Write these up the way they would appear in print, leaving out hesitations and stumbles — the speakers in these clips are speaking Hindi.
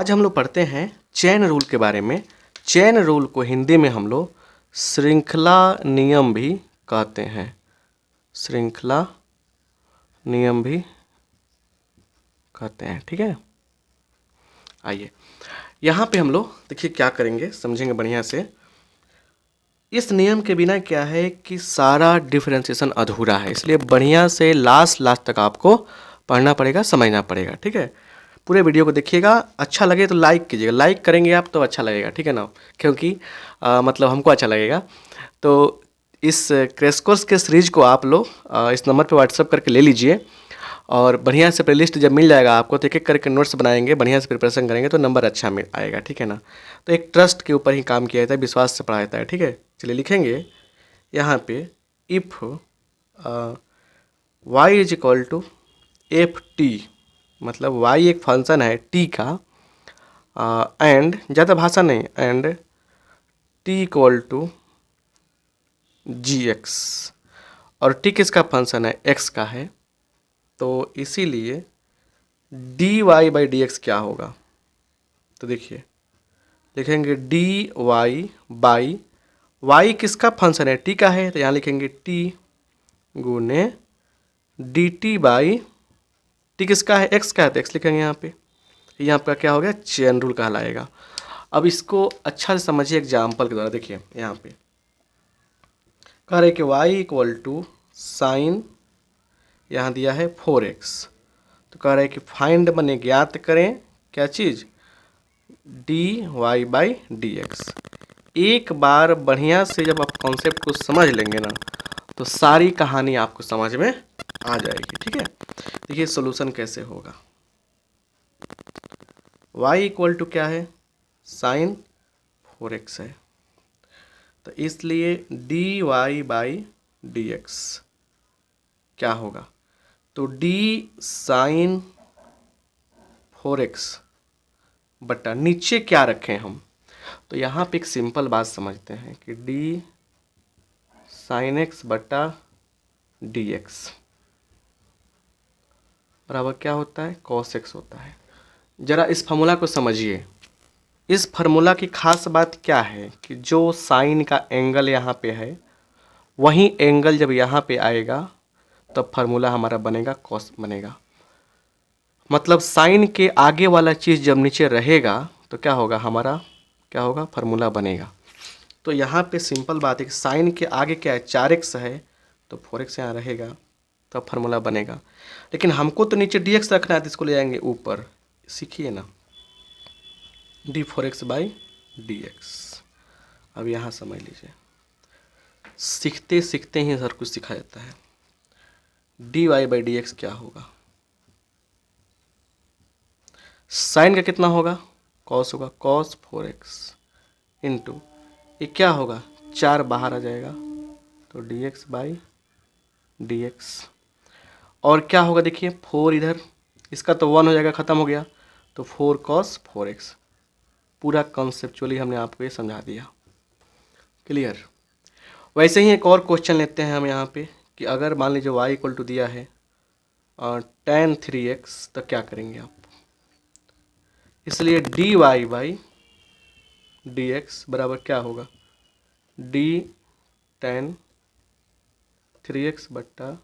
आज हम लोग पढ़ते हैं चेन रूल के बारे में। चेन रूल को हिंदी में हम लोग श्रृंखला नियम भी कहते हैं। श्रृंखला नियम भी कहते हैं, ठीक है। आइए यहाँ पे हम लोग देखिए क्या करेंगे, समझेंगे बढ़िया से। इस नियम के बिना क्या है कि सारा डिफरेंशिएशन अधूरा है, इसलिए बढ़िया से लास्ट तक आपको पढ़ना पड़ेगा, समझना पड़ेगा, ठीक है। पूरे वीडियो को देखिएगा, अच्छा लगे तो लाइक कीजिएगा, लाइक करेंगे आप तो अच्छा लगेगा, ठीक है ना, क्योंकि मतलब हमको अच्छा लगेगा। तो इस क्रैश कोर्स के सीरीज को आप लोग इस नंबर पे व्हाट्सअप करके ले लीजिए और बढ़िया से प्लेलिस्ट जब मिल जाएगा आपको तो एक एक करके नोट्स बनाएंगे, बढ़िया से प्रिपरेशन करेंगे तो नंबर अच्छा मिल आएगा, ठीक है ना। तो एक ट्रस्ट के ऊपर ही काम किया जाता है, विश्वास से पढ़ाया जाता है, ठीक है। चलिए लिखेंगे यहाँ पे if y is equal to f t, मतलब y एक फंक्शन है t का, एंड ज़्यादा भाषा नहीं, and t equal to g x, और t किसका फंक्शन है, x का है, तो इसीलिए dy बाई डी एक्स क्या होगा, तो देखिए लिखेंगे dy बाई y किसका फंक्शन है, t का है, तो यहाँ लिखेंगे t गुने dt बाई t किसका है, x का है, तो x लिखेंगे यहाँ पे। यहाँ आपका क्या हो गया, चेन रूल कहलाएगा। अब इसको अच्छा से समझिए एग्जाम्पल के द्वारा। देखिए यहाँ पे कह रहे कि y इक्वल टू साइन, यहाँ दिया है 4x, तो कह रहे कि फाइंड बने ज्ञात करें क्या चीज़, dy बाई डी एक्स। एक बार बढ़िया से जब आप कॉन्सेप्ट को समझ लेंगे ना तो सारी कहानी आपको समझ में आ जाएगी, ठीक है। देखिए सॉल्यूशन कैसे होगा। y इक्वल टू क्या है, साइन 4x है, तो इसलिए dy बाई डी एक्स क्या होगा, तो d साइन 4x बटा नीचे क्या रखें हम, तो यहाँ पे एक सिंपल बात समझते हैं कि d साइन x बटा डी एक्स बराबर क्या होता है, कॉस x होता है। ज़रा इस फार्मूला को समझिए। इस फार्मूला की खास बात क्या है कि जो साइन का एंगल यहाँ पे है वही एंगल जब यहाँ पे आएगा तब फार्मूला हमारा बनेगा कॉस बनेगा। मतलब साइन के आगे वाला चीज़ जब नीचे रहेगा तो क्या होगा, हमारा क्या होगा, फार्मूला बनेगा। तो यहाँ पे सिंपल बात है कि साइन के आगे क्या है, 4x है, तो 4x यहाँ रहेगा तब फार्मूला बनेगा। लेकिन हमको तो नीचे dx रखना है तो इसको ले जाएंगे ऊपर, सीखिए ना, d4x बाई डी एक्स। अब यहाँ समझ लीजिए, सीखते सीखते ही सर कुछ सिखाया जाता है। dy बाई डी एक्स क्या होगा, साइन का कितना होगा, कॉस होगा, कॉस 4x इंटू ये क्या होगा, 4 बाहर आ जाएगा तो dx बाई डी एक्स, और क्या होगा देखिए 4 इधर, इसका तो 1 हो जाएगा, ख़त्म हो गया, तो 4 cos 4x। पूरा कॉन्सेप्चुअली हमने आपको ये समझा दिया, क्लियर। वैसे ही एक और क्वेश्चन लेते हैं हम यहाँ पे कि अगर मान लीजिए y इक्वल टू दिया है और tan 3x, तो क्या करेंगे आप, इसलिए dy बाई डी एक्स बराबर क्या होगा, d tan 3x बट्टा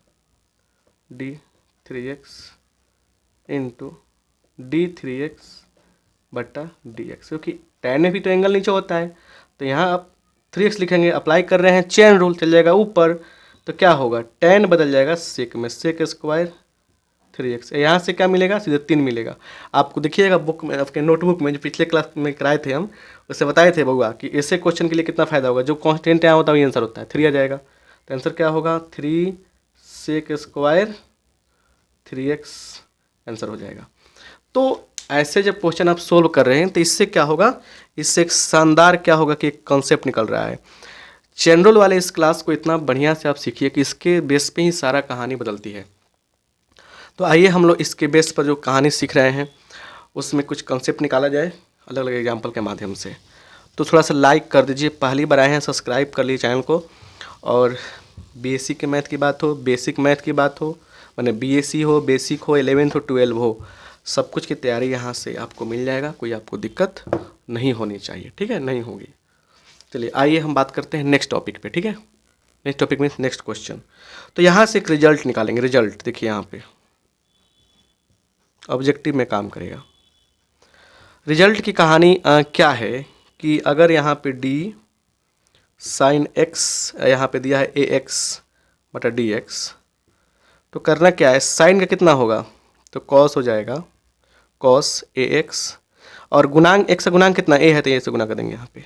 d 3x into D 3x बट्टा डी एक्स, क्योंकि tan में भी तो एंगल नीचे होता है, तो यहाँ आप 3x लिखेंगे, अप्लाई कर रहे हैं चेन रूल, चल जाएगा ऊपर, तो क्या होगा, tan बदल जाएगा सेक में, सेक स्क्वायर 3x, यहाँ से क्या मिलेगा, सीधे 3 मिलेगा। आपको देखिएगा बुक में, आपके नोटबुक में जो पिछले क्लास में कराए थे हम, उससे बताए थे बउआ कि ऐसे क्वेश्चन के लिए कितना फ़ायदा होगा, जो कॉन्स्टेंट यहाँ होता है वही आंसर होता है, 3 आ जाएगा, तो आंसर क्या होगा, 3 सेक स्क्वायर 3x आंसर हो जाएगा। तो ऐसे जब क्वेश्चन आप सोल्व कर रहे हैं तो इससे क्या होगा, इससे एक शानदार क्या होगा कि एक कॉन्सेप्ट निकल रहा है। चेन रूल वाले इस क्लास को इतना बढ़िया से आप सीखिए कि इसके बेस पे ही सारा कहानी बदलती है। तो आइए हम लोग इसके बेस पर जो कहानी सीख रहे हैं उसमें कुछ कॉन्सेप्ट निकाला जाए अलग अलग एग्जाम्पल के माध्यम से। तो थोड़ा सा लाइक कर दीजिए, पहली बार आए हैं सब्सक्राइब कर लीजिए चैनल को, और बेसिक मैथ की बात हो, बेसिक मैथ की बात हो, मैंने BSc हो, बेसिक हो, 11th हो, 12 हो, सब कुछ की तैयारी यहाँ से आपको मिल जाएगा, कोई आपको दिक्कत नहीं होनी चाहिए, ठीक है, नहीं होगी। चलिए आइए हम बात करते हैं नेक्स्ट टॉपिक पे, ठीक है। Next topic means next question. तो यहाँ से एक रिजल्ट निकालेंगे। रिजल्ट देखिए यहाँ पे ऑब्जेक्टिव में काम करेगा। रिजल्ट की कहानी क्या है कि अगर यहाँ पे डी साइन एक्स यहाँ पे दिया है ए एक्स बटा डी एक्स, तो करना क्या है, साइन का कितना होगा, तो कॉस हो जाएगा कॉस ए एक्स, और गुणांक एक्स का गुणांक कितना ए है तो ए से गुना कर देंगे यहाँ पे।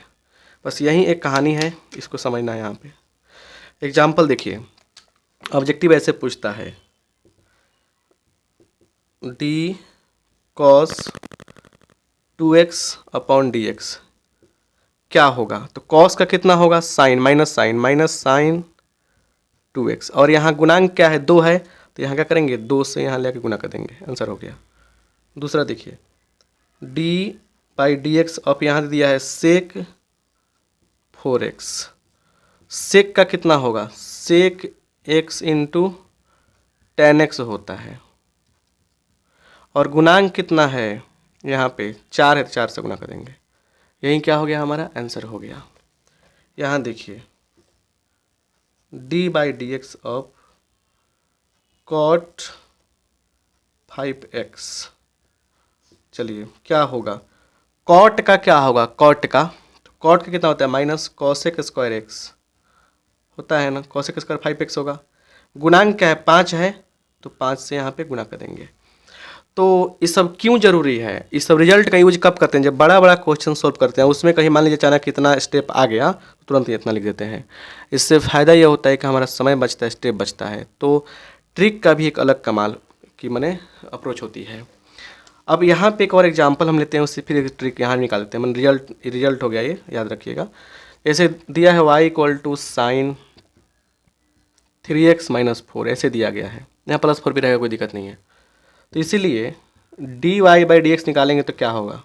बस यही एक कहानी है, इसको समझना है। यहाँ पे एग्जाम्पल देखिए, ऑब्जेक्टिव ऐसे पूछता है D cos 2x upon D x क्या होगा, तो कॉस का कितना होगा, साइन माइनस साइन 2x, और यहाँ गुणांक क्या है 2 है, तो यहाँ क्या करेंगे 2 से यहाँ लेके गुना कर देंगे, आंसर हो गया। दूसरा देखिए d बाई डी एक्स, अब यहाँ दिया है सेक 4x, सेक का कितना होगा, सेक x इंटू 10x होता है, और गुणांक कितना है यहाँ पे 4 है तो 4 से गुना कर देंगे। यही क्या हो गया, हमारा आंसर हो गया। यहाँ देखिए d by D x of cot 5x, चलिए क्या होगा, कॉट का क्या होगा, कॉट का, तो कॉट का कितना होता है माइनस कॉसेक स्क्वायर एक्स होता है ना, कॉसेक स्क्वायर 5x होगा। गुणांक क्या है 5 है, तो 5 से यहाँ पे गुना कर देंगे। तो ये सब क्यों जरूरी है, इस सब रिजल्ट का यूज कब करते हैं, जब बड़ा बड़ा क्वेश्चन सॉल्व करते हैं, उसमें कहीं मान लीजिए अचानक कितना स्टेप आ गया तो तुरंत ही इतना लिख देते हैं। इससे फ़ायदा ये होता है कि हमारा समय बचता है, स्टेप बचता है। तो ट्रिक का भी एक अलग कमाल की माने अप्रोच होती है। अब यहाँ पे एक और एग्जांपल हम लेते हैं, उससे फिर एक ट्रिक यहाँ निकाल देते हैं। मैंने रिजल्ट हो गया, ये याद रखिएगा। ऐसे दिया है y equal to sine 3x minus 4, ऐसे दिया गया है, यहाँ +4 भी रहेगा, कोई दिक्कत नहीं है। तो इसीलिए d y by D x निकालेंगे तो क्या होगा,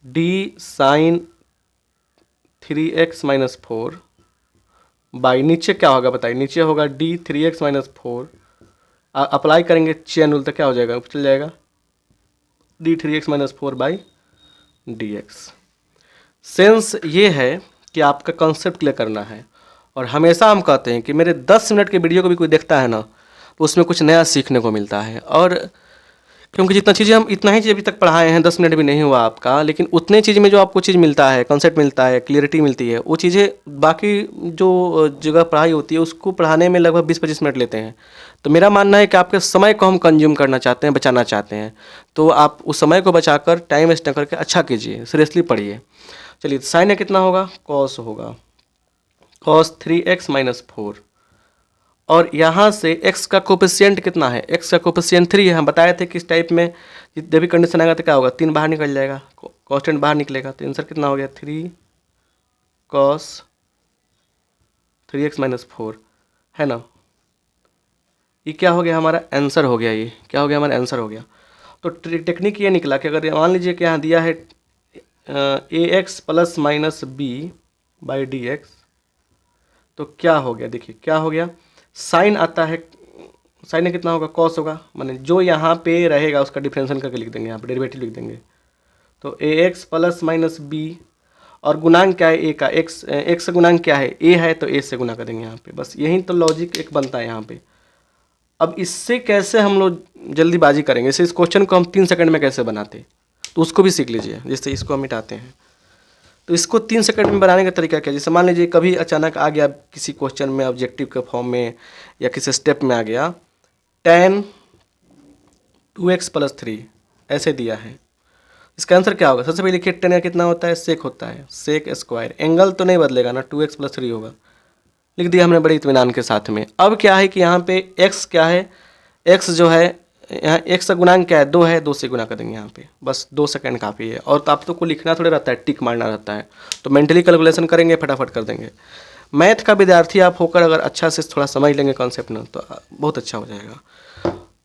d sign 3x minus 4 by नीचे क्या होगा बताइए, नीचे होगा डी 3x माइनस 4, अप्लाई करेंगे चेन रूल तो क्या हो जाएगा, ऊपर चल जाएगा D 3x minus 4 by D x. Sense ये है कि आपका कॉन्सेप्ट क्लियर करना है, और हमेशा हम कहते हैं कि मेरे 10 मिनट के वीडियो को भी कोई देखता है ना, तो उसमें कुछ नया सीखने को मिलता है। और क्योंकि जितना चीज़ें हम इतना ही चीज़ अभी तक पढ़ाए हैं, 10 मिनट भी नहीं हुआ आपका, लेकिन उतने चीज़ में जो आपको चीज़ मिलता है, कॉन्सेप्ट मिलता है, क्लियरिटी मिलती है, वो चीज़ें बाकी जो जगह पढ़ाई होती है उसको पढ़ाने में लगभग 20-25 मिनट लेते हैं। तो मेरा मानना है कि आपके समय को हम कंज्यूम करना चाहते हैं, बचाना चाहते हैं, तो आप उस समय को बचाकर टाइम वेस्ट न करके अच्छा कीजिए, सीरियसली पढ़िए। चलिए साइन कितना होगा, कॉस होगा कॉस 3x माइनस 4, और यहाँ से x का कोफिशिएंट कितना है, x का कोफिशिएंट 3 है। हम बताए थे कि इस टाइप में जब भी कंडीशन आएगा तो क्या होगा, 3 बाहर निकल जाएगा, कांस्टेंट बाहर निकलेगा, तो आंसर कितना हो गया 3 cos 3x माइनस 4 है ना। ये क्या हो गया, हमारा आंसर हो गया, ये क्या हो गया, हमारा आंसर हो गया। तो टेक्निक ये निकला कि अगर मान लीजिए कि यहाँ दिया है ax plus minus b by D x, तो क्या हो गया, देखिए क्या हो गया, साइन आता है, साइन में कितना होगा कॉस होगा, माने जो यहाँ पे रहेगा उसका डिफरेंशियल करके लिख देंगे, यहाँ पे डेरिवेटिव लिख देंगे। तो ए एक्स प्लस माइनस बी, और गुणांक क्या है ए का, एक्स का गुणांक क्या है ए है, तो ए से गुना कर देंगे यहाँ पे। बस यही तो लॉजिक एक बनता है यहाँ पे। अब इससे कैसे हम लोग जल्दीबाजी करेंगे, इस क्वेश्चन को हम 3 सेकंड में कैसे बनाते, तो उसको भी सीख लीजिए। जैसे इसको हम मिटाते हैं, तो इसको 3 सेकंड में बनाने का तरीका क्या है, जैसे मान लीजिए कभी अचानक आ गया किसी क्वेश्चन में ऑब्जेक्टिव के फॉर्म में या किसी स्टेप में आ गया tan 2x प्लस 3 ऐसे दिया है, इसका आंसर क्या होगा। सबसे पहले लिखिए tan का कितना होता है, सेक होता है, सेक स्क्वायर, एंगल तो नहीं बदलेगा ना, 2x प्लस 3 होगा, लिख दिया हमने बड़े इत्मीनान के साथ में। अब क्या है कि यहाँ पे x क्या है, x जो है यहाँ x का गुणांक क्या है 2 है, 2 से गुना कर देंगे यहाँ पे, बस 2 सेकंड काफ़ी है। और तो आप तो को लिखना थोड़ा रहता है, टिक मारना रहता है, तो मेंटली कैलकुलेशन करेंगे, फटाफट कर देंगे। मैथ का विद्यार्थी आप होकर अगर अच्छा से थोड़ा समझ लेंगे कॉन्सेप्ट ना, तो बहुत अच्छा हो जाएगा।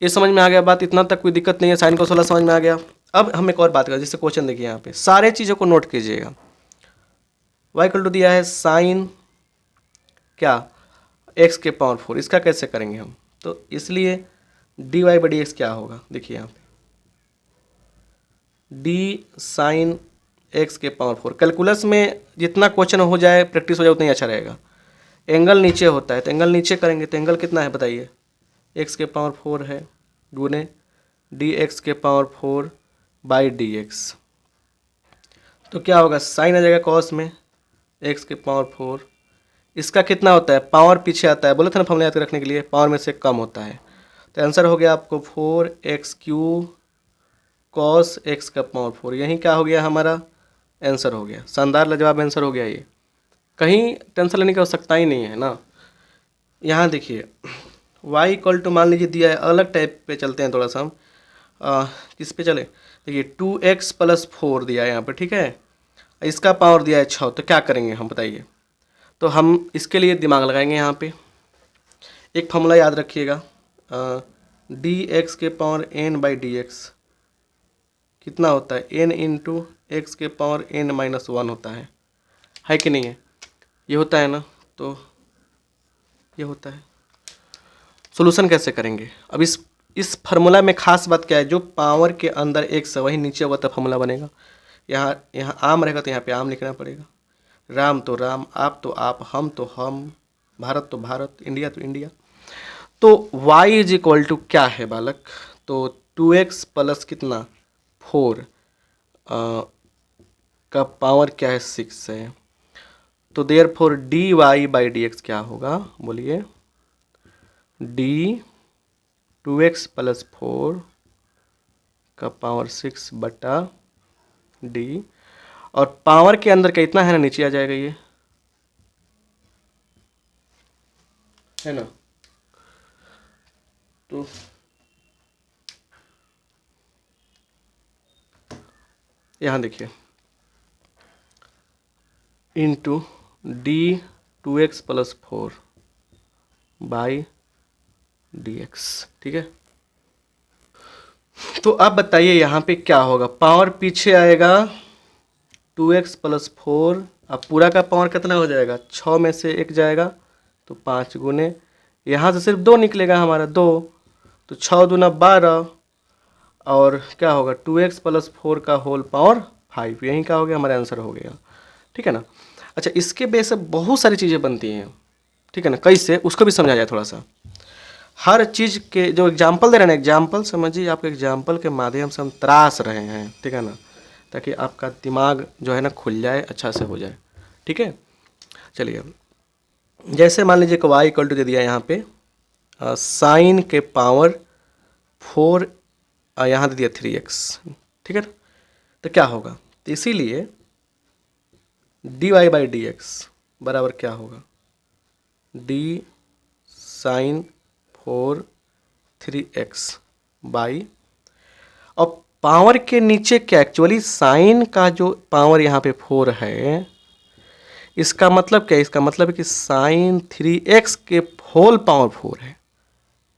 ये समझ में आ गया बात, इतना तक कोई दिक्कत नहीं है, साइन को 16 समझ में आ गया। अब हम एक और बात करें, जैसे क्वेश्चन देखिए यहाँ पे सारे चीज़ों को नोट कीजिएगा। y इक्वल टू दिया है साइन क्या x के पावर 4, इसका कैसे करेंगे हम, तो इसलिए d y by D x क्या होगा, देखिए यहाँ पे डी साइन एक्स के पावर 4। कैलकुलस में जितना क्वेश्चन हो जाए, प्रैक्टिस हो जाए, उतना ही अच्छा रहेगा। एंगल नीचे होता है तो एंगल नीचे करेंगे तो एंगल कितना है बताइए, एक्स के पावर 4 है गुने डी एक्स के पावर 4 बाई डी एक्स। तो क्या होगा, साइन आ जाएगा कॉस में एक्स के पावर 4। इसका कितना होता है, पावर पीछे आता है, बोले थे ना फॉर्मूला याद रखने के लिए, पावर में से कम होता है। तो आंसर हो गया आपको 4x³ कॉस एक्स का पावर 4। यही क्या हो गया हमारा आंसर हो गया। शानदार लाजवाब आंसर हो गया ये, कहीं टेंशन लेने की आवश्यकता ही नहीं है ना। यहाँ देखिए y इक्वल टू मान लीजिए दिया है, अलग टाइप पे चलते हैं थोड़ा सा हम। किस पे चले, देखिए 2x + 4 दिया है यहाँ पे, ठीक है। इसका पावर दिया है 6, तो क्या करेंगे हम बताइए। तो हम इसके लिए दिमाग लगाएंगे। यहाँ पे एक फॉर्मूला याद रखिएगा, डी एक्स के power n by D x कितना होता है, n इंटू एक्स के पावर n-1 होता है कि नहीं है, ये होता है ना। तो ये होता है। सोल्यूशन कैसे करेंगे, अब इस फार्मूला में खास बात क्या है, जो पावर के अंदर एक्स है वही नीचे होगा तो फार्मूला बनेगा। यहाँ आम रहेगा तो यहाँ पे आम लिखना पड़ेगा, राम तो राम, आप तो आप, हम तो हम, भारत तो भारत, इंडिया तो इंडिया। तो y इज इक्वल टू क्या है बालक, तो 2x प्लस कितना 4 का पावर क्या है 6 है। तो therefore d y by D x क्या होगा बोलिए, डी 2x + 4 का पावर 6 बटा डी, और पावर के अंदर का इतना है ना, नीचे आ जाएगा ये, है ना। तो यहाँ देखिए into D 2x + 4 by D x, ठीक है। तो आप बताइए यहाँ पे क्या होगा, पावर पीछे आएगा 2x + 4, अब पूरा का पावर कितना हो जाएगा, 6 में से 1 जाएगा तो 5 गुने, यहाँ से सिर्फ 2 निकलेगा हमारा 2, तो 6 दूना 12, और क्या होगा 2x + 4 का होल पावर 5। यही क्या हो गया हमारा आंसर हो गया, ठीक है ना। अच्छा, इसके बेस से बहुत सारी चीज़ें बनती हैं, ठीक है ना, कैसे उसको भी समझा जाए थोड़ा सा। हर चीज़ के जो एग्जाम्पल दे रहे हैं ना, एग्जाम्पल समझिए, आपके एग्जाम्पल के माध्यम से हम त्रास रहे हैं, ठीक है ना, ताकि आपका दिमाग जो है ना खुल जाए, अच्छा से हो जाए, ठीक है। चलिए अब जैसे मान लीजिए कि y इक्वल टू दे दिया यहाँ पे साइन के पावर 4, यहाँ दे दिया 3x, ठीक है ना। तो क्या होगा, तो इसीलिए d y by D x बराबर क्या होगा, डी साइन 4 3x बाई, और पावर के नीचे क्या, एक्चुअली साइन का जो पावर यहाँ पे 4 है, इसका मतलब क्या है, इसका मतलब है कि साइन 3x के होल पावर 4 है।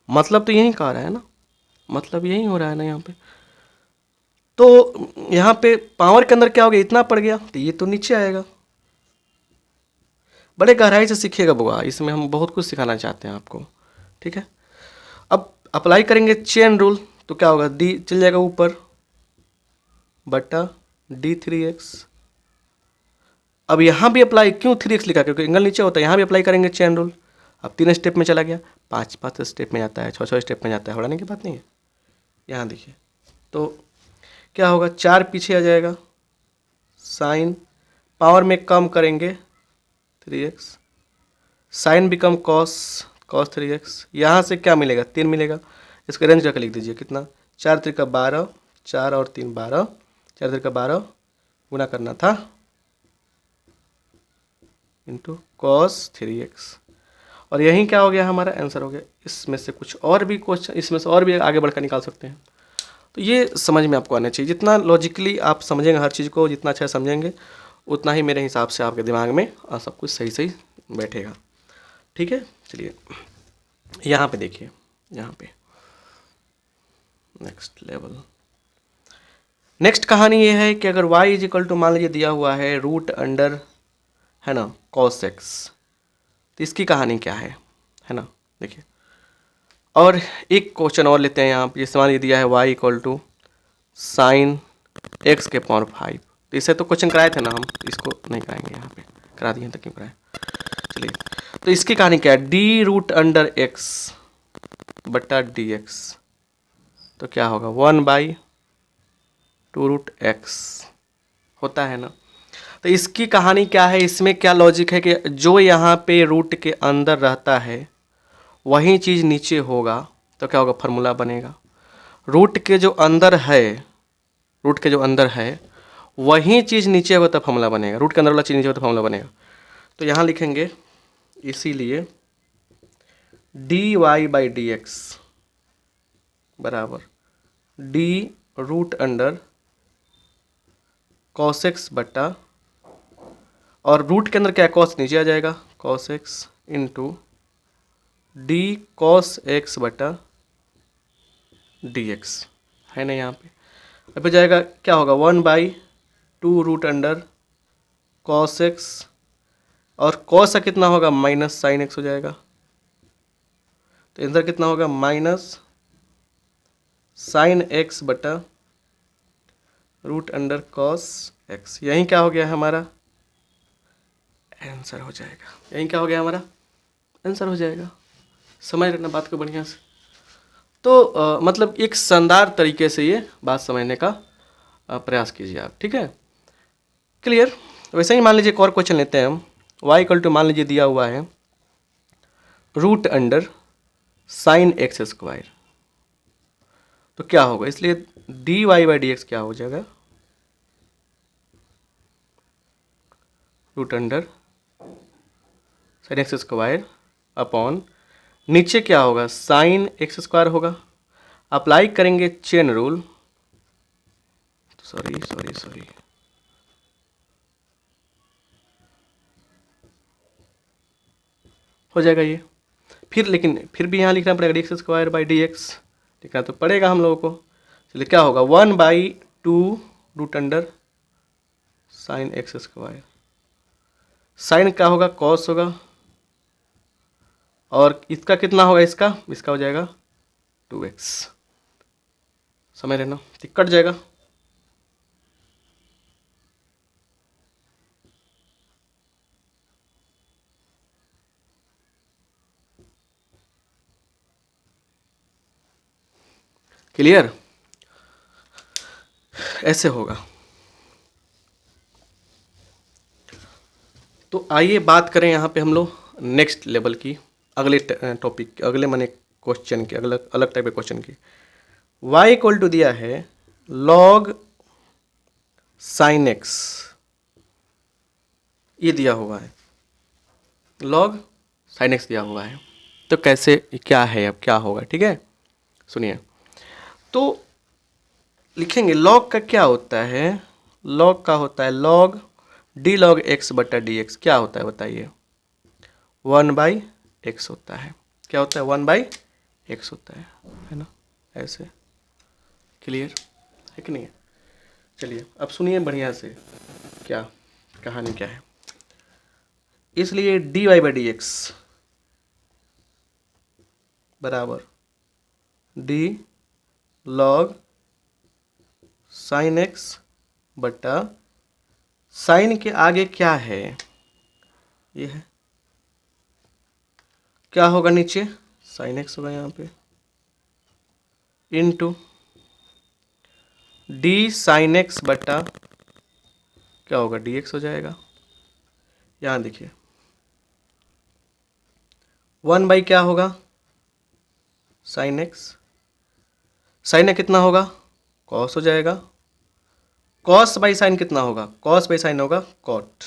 मतलब तो यही कह रहा है ना, मतलब यही हो रहा है ना यहाँ पे। तो यहाँ पे पावर के अंदर क्या हो गया, इतना पड़ गया, तो ये तो नीचे आएगा। बड़े गहराई से सीखिएगा बुआ, इसमें हम बहुत कुछ सिखाना चाहते हैं आपको, ठीक है। अब अप्लाई करेंगे चेन रूल, तो क्या होगा, डी चल जाएगा ऊपर बटा डी 3x। अब यहाँ भी अप्लाई, क्यों 3x लिखा, क्योंकि एंगल नीचे होता है, यहाँ भी अप्लाई करेंगे चेन रूल। अब 3 स्टेप में चला गया, 5 स्टेप में जाता है, 6 स्टेप में जाता है, बढ़ाने की बात नहीं है। यहाँ देखिए तो क्या होगा, 4 पीछे आ जाएगा, साइन पावर में कम करेंगे 3x, sign become cos 3x, यहाँ से क्या मिलेगा 3 मिलेगा। इसका रेंज करके लिख दीजिए कितना, 4 3 का 12, 4 और 3 12, 4 3 का 12 गुना करना था इंटू कॉस 3x, और यही क्या हो गया हमारा आंसर हो गया। इसमें से कुछ और भी क्वेश्चन, इसमें से और भी आगे बढ़कर निकाल सकते हैं। तो ये समझ में आपको आना चाहिए, जितना लॉजिकली आप समझेंगे हर चीज़ को, जितना अच्छा समझेंगे उतना ही मेरे हिसाब से आपके दिमाग में सब कुछ सही सही बैठेगा, ठीक है। चलिए यहाँ पे देखिए, यहाँ पे नेक्स्ट लेवल, नेक्स्ट कहानी ये है कि अगर y इज इक्वल टू मान लीजिए दिया हुआ है रूट अंडर, है ना, cos x, तो इसकी कहानी क्या है ना। देखिए और एक क्वेश्चन और लेते हैं यहाँ पे, जिसमें ये दिया है y equal to sine x के पावर 5। तो इससे तो क्वेश्चन कराए थे ना हम, इसको नहीं कराएंगे, यहाँ पे करा दिए तो क्यों कराए। चलिए, तो इसकी कहानी क्या है, डी रूट अंडर एक्स बटा डी एक्स, तो क्या होगा 1/2√x होता है ना। तो इसकी कहानी क्या है, इसमें क्या लॉजिक है कि जो यहाँ पे रूट के अंदर रहता है वही चीज़ नीचे होगा, तो क्या होगा, फार्मूला बनेगा। रूट के जो अंदर है, रूट के जो अंदर है वही चीज़ नीचे होगा तो फार्मूला बनेगा, रूट के अंदर वाला चीज़ नीचे होगा तो फार्मूला बनेगा। तो यहाँ लिखेंगे इसीलिए dy/dx बराबर d root under cos x बटा, और रूट के अंदर क्या है, cos नीचे आ जाएगा, cos x into D cos x बटा dx है ना यहाँ पे। अब जाएगा क्या होगा 1/2√अंडर cos x, और cos का कितना होगा माइनस साइन x हो जाएगा। तो आंसर कितना होगा माइनस साइन x बटा रूट अंडर cos x। यही क्या हो गया हमारा आंसर हो जाएगा, यही क्या हो गया हमारा आंसर हो जाएगा। समझ रखना बात को बढ़िया से। तो मतलब एक शानदार तरीके से ये बात समझने का प्रयास कीजिए आप, ठीक है, क्लियर। वैसे ही मान लीजिए एक और क्वेश्चन लेते हैं हम, y इक्वल टू मान लीजिए दिया हुआ है root under sine x square, तो क्या होगा, इसलिए dy/dx क्या हो जाएगा root under sine x square upon, नीचे क्या होगा साइन एक्स स्क्वायर होगा। अप्लाई करेंगे चेन रूल, सॉरी हो जाएगा ये। फिर लेकिन फिर भी यहाँ लिखना पड़ेगा x²/dx, लिखना तो पड़ेगा हम लोगों को। चलिए क्या होगा 1/2 root under sine x square, sine क्या होगा कॉस होगा, और इसका कितना होगा, इसका हो जाएगा 2x। समझ रहे ना, तो कट जाएगा। क्लियर, ऐसे होगा। तो आइए बात करें यहाँ पे हम लोग नेक्स्ट लेवल की, अगले टॉपिक, अगले माने क्वेश्चन की, अगला अलग टाइप के क्वेश्चन की। y इक्वल टू दिया है log sin x, ये दिया हुआ है log sin x दिया हुआ है, तो कैसे क्या है, अब क्या होगा, ठीक है सुनिए। तो लिखेंगे log का क्या होता है, log का होता है log d log x बटा dx, क्या होता है बताइए 1/x होता है, क्या होता है 1/x होता है ना, ऐसे। क्लियर है कि नहीं है। चलिए अब सुनिए बढ़िया से, क्या कहानी क्या है। इसलिए dy/dx बराबर d log sin x बटा, साइन के आगे क्या है, ये है, क्या होगा नीचे साइन x होगा यहाँ पे, इनटू डी साइन एक्स बटा क्या होगा dx हो जाएगा। यहाँ देखिए 1 क्या होगा साइन एक्स, साइन कितना होगा कॉस हो जाएगा, कॉस बाई साइन कितना होगा, कॉस बाई साइन होगा कॉट,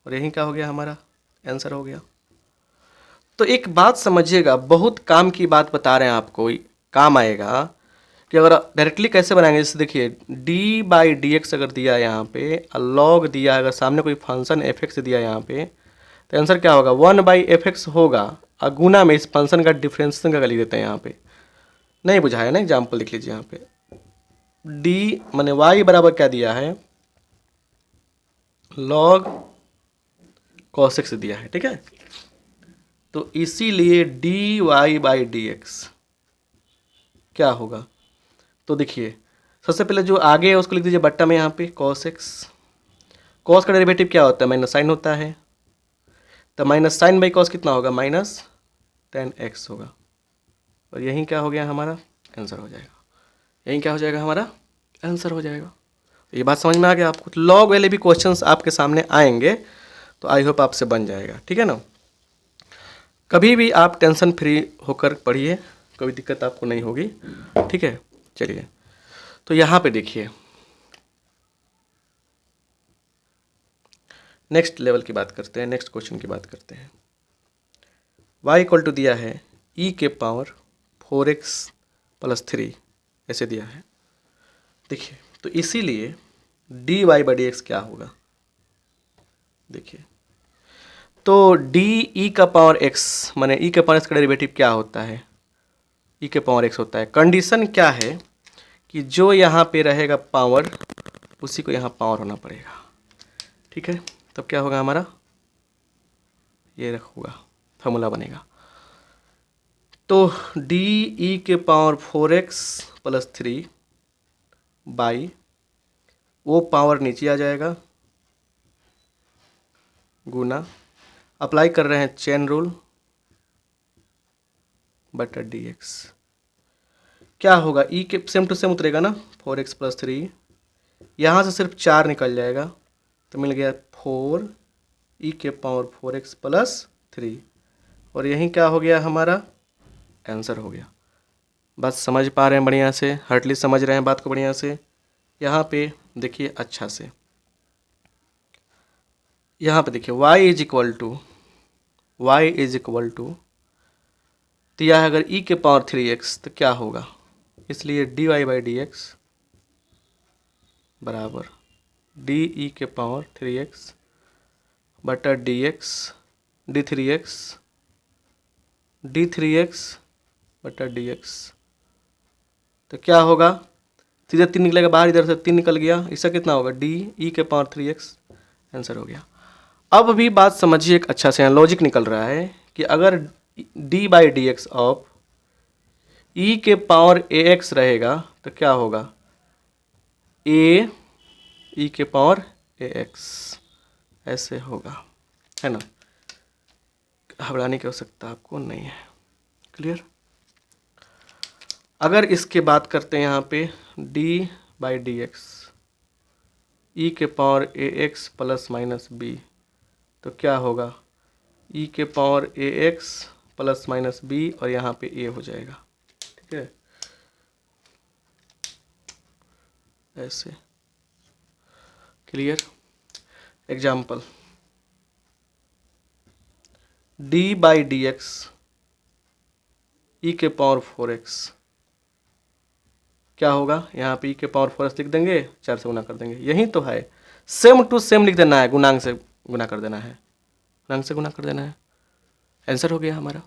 और यही क्या हो गया हमारा आंसर हो गया। तो एक बात समझिएगा, बहुत काम की बात बता रहे हैं आपको, काम आएगा कि अगर डायरेक्टली कैसे बनाएंगे। जैसे देखिए d/dx अगर दिया है यहाँ पे, लॉग दिया है, अगर सामने कोई फंक्शन f(x) दिया है यहाँ पे, तो आंसर क्या होगा 1/fx होगा, और गुना में इस फंक्शन का डिफरेंशिएशन का लिख देते हैं यहाँ पे, नहीं बुझाया ना, एग्जाम्पल लिख लीजिए यहाँ पे d माने y बराबर क्या दिया है log cos x दिया है, ठीक है। तो इसीलिए d y by D x क्या होगा, तो देखिए सबसे पहले जो आगे है उसको लिख दीजिए बट्टा में यहाँ पे कॉस एक्स। कॉस का डेरिवेटिव क्या होता है, माइनस साइन होता है, तो माइनस साइन बाई कॉस कितना होगा, माइनस टेन एक्स होगा। और यही क्या हो गया हमारा आंसर हो जाएगा, यही क्या हो जाएगा हमारा आंसर हो जाएगा। ये बात समझ में आ गया आपको। तो लॉग वाले भी क्वेश्चंस आपके सामने आएंगे, तो आई होप आपसे बन जाएगा, ठीक है ना। कभी भी आप टेंशन फ्री होकर पढ़िए, कोई दिक्कत आपको नहीं होगी, ठीक है। चलिए तो यहाँ पे देखिए नेक्स्ट लेवल की बात करते हैं, नेक्स्ट क्वेश्चन की बात करते हैं। y इक्वल टू दिया है e के पावर 4x प्लस 3 ऐसे दिया है। देखिए तो इसीलिए dy बाई डी एक्स क्या होगा, देखिए तो डी ई का पावर x माने e के पावर x का डेरिवेटिव क्या होता है, e के पावर x होता है। कंडीशन क्या है कि जो यहाँ पे रहेगा पावर उसी को यहाँ पावर होना पड़ेगा, ठीक है। तब क्या होगा हमारा, ये रखूँगा फॉर्मूला बनेगा। तो डी ई के पावर 4x प्लस 3 बाई वो पावर नीचे आ जाएगा गुना, अप्लाई कर रहे हैं चेन रूल बटा डी एक्स। क्या होगा, ई के सेम टू सेम उतरेगा ना, 4x प्लस 3, यहाँ से सिर्फ 4 निकल जाएगा तो मिल गया 4 ई के पावर 4x प्लस 3, और यही क्या हो गया हमारा आंसर हो गया। बात समझ पा रहे हैं बढ़िया से, हार्डली समझ रहे हैं बात को बढ़िया से। यहाँ पे देखिए अच्छा से, यहाँ पे देखिए y इज इक्वल टू दिया है अगर e के पावर 3x तो क्या होगा, इसलिए dy बाई डी एक्स बराबर डी ई के पावर 3x बटा D x D three x बटा डी एक्स। तो क्या होगा, सीधे 3 निकलेगा बाहर, इधर से 3 निकल गया, इसका कितना होगा डी ई के पावर 3x, आंसर हो गया। अब भी बात समझिए एक अच्छा से, लॉजिक निकल रहा है कि अगर D by D x of E के पावर ए एक्स रहेगा तो क्या होगा, ए ई के पावर ए एक्स ऐसे होगा, है ना। घबराने की आवश्यकता आपको नहीं है, क्लियर। अगर इसके बात करते हैं यहाँ पे D by D X E के power A X plus minus B, तो क्या होगा ई के power A X plus minus B, और यहाँ पे ए हो जाएगा, ठीक है ऐसे, clear. Example D by D X E के पावर 4x क्या होगा, यहाँ पे ई के पावर 4x लिख देंगे, 4 से गुना कर देंगे, यही तो है, सेम टू सेम लिख देना है, गुणांक से गुना कर देना है, गुणांक से गुना कर देना है, आंसर हो गया हमारा।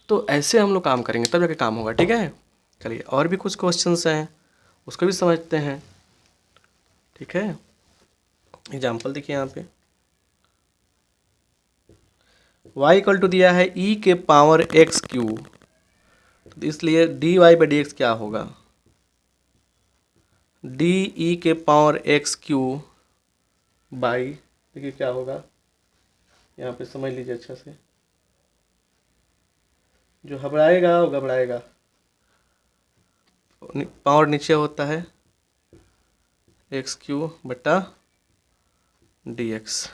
तो ऐसे हम लोग काम करेंगे तब जाके काम होगा, ठीक है। चलिए और भी कुछ क्वेश्चंस हैं उसको भी समझते हैं, ठीक है। एग्जाम्पल देखिए यहाँ पे y इक्वल टू दिया है e के पावर x क्यू, तो इसलिए dy बाई डी एक्स क्या होगा, डी ई के पावर x क्यू बाई, देखिए क्या होगा, यहाँ पे समझ लीजिए अच्छा से, जो घबराएगा वो घबराएगा, पावर नीचे होता है एक्स क्यू बटा डी एक्स,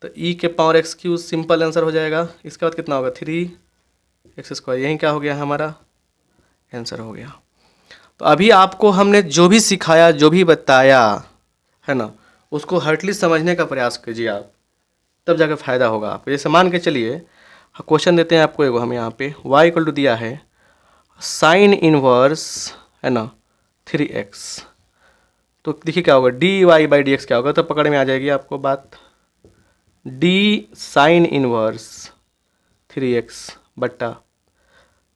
तो ई के power x Q simple answer हो जाएगा। इसके बाद कितना होगा 3x², यही क्या हो गया हमारा आंसर हो गया। तो अभी आपको हमने जो भी सिखाया जो भी बताया है ना, उसको हार्डली समझने का प्रयास कीजिए आप, तब जाकर फ़ायदा होगा आपको। जैसे मान के चलिए क्वेश्चन देते हैं आपको एगो, हम यहाँ पे y इक्वल टू दिया है साइन इनवर्स है ना 3x, तो देखिए क्या होगा d y by D x क्या होगा, तो पकड़ में आ जाएगी आपको बात, डी साइन इनवर्स 3x बट्टा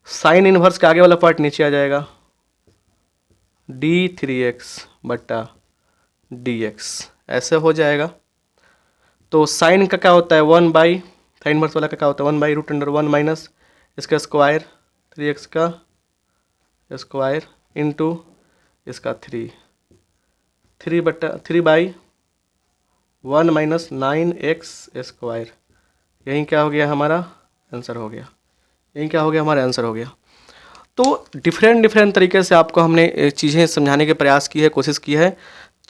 साइन इनवर्स के आगे वाला पार्ट नीचे आ जाएगा d3x बट्टा dx, ऐसे हो जाएगा। तो साइन का क्या होता है 1/2 साइन इनवर्स वाला का क्या होता है 1/√1 माइनस इसका स्क्वायर 3x का स्क्वायर इंटू इसका 3/1 माइनस 9x स्क्वायर। यही क्या हो गया हमारा आंसर हो गया। यही क्या हो गया हमारा आंसर हो गया। तो डिफरेंट तरीके से आपको हमने चीज़ें समझाने के प्रयास की है, कोशिश की है।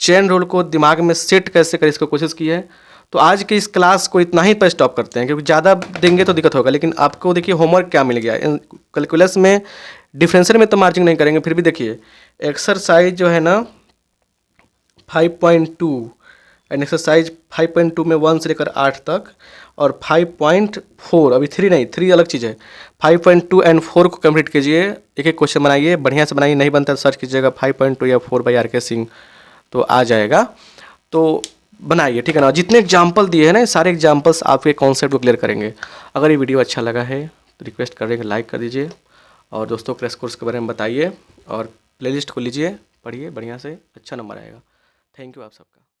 चेन रूल को दिमाग में सेट कैसे करें इसको कोशिश की है। तो आज की इस क्लास को इतना ही पर स्टॉप करते हैं, क्योंकि ज़्यादा देंगे तो दिक्कत होगा। लेकिन आपको देखिए होमवर्क क्या मिल गया। कैलकुलस में डिफरेंशियल में तो मार्जिंग नहीं करेंगे, फिर भी देखिए एक्सरसाइज जो है ना 5.2 एंड एक्सरसाइज 5.2 में 1 से लेकर 8 तक, और 5.4 अभी 3 नहीं, 3 अलग चीज़ है। 5.2 एंड 4 को कंप्लीट कीजिए, एक एक क्वेश्चन बनाइए, बढ़िया से बनाइए। नहीं बनता तो सर्च कीजिएगा 5.2 या 4 बाई RK सिंह, तो आ जाएगा। तो बनाइए, ठीक है ना। जितने एग्जाम्पल दिए हैं ना, सारे एग्जाम्पल्स आपके कॉन्सेप्ट को क्लियर करेंगे। अगर ये वीडियो अच्छा लगा है तो रिक्वेस्ट करेंगे लाइक कर दीजिए, और दोस्तों क्रैश कोर्स के बारे में बताइए, और प्लेलिस्ट को लीजिए, पढ़िए, बढ़िया से अच्छा नंबर आएगा। थैंक यू आप सबका।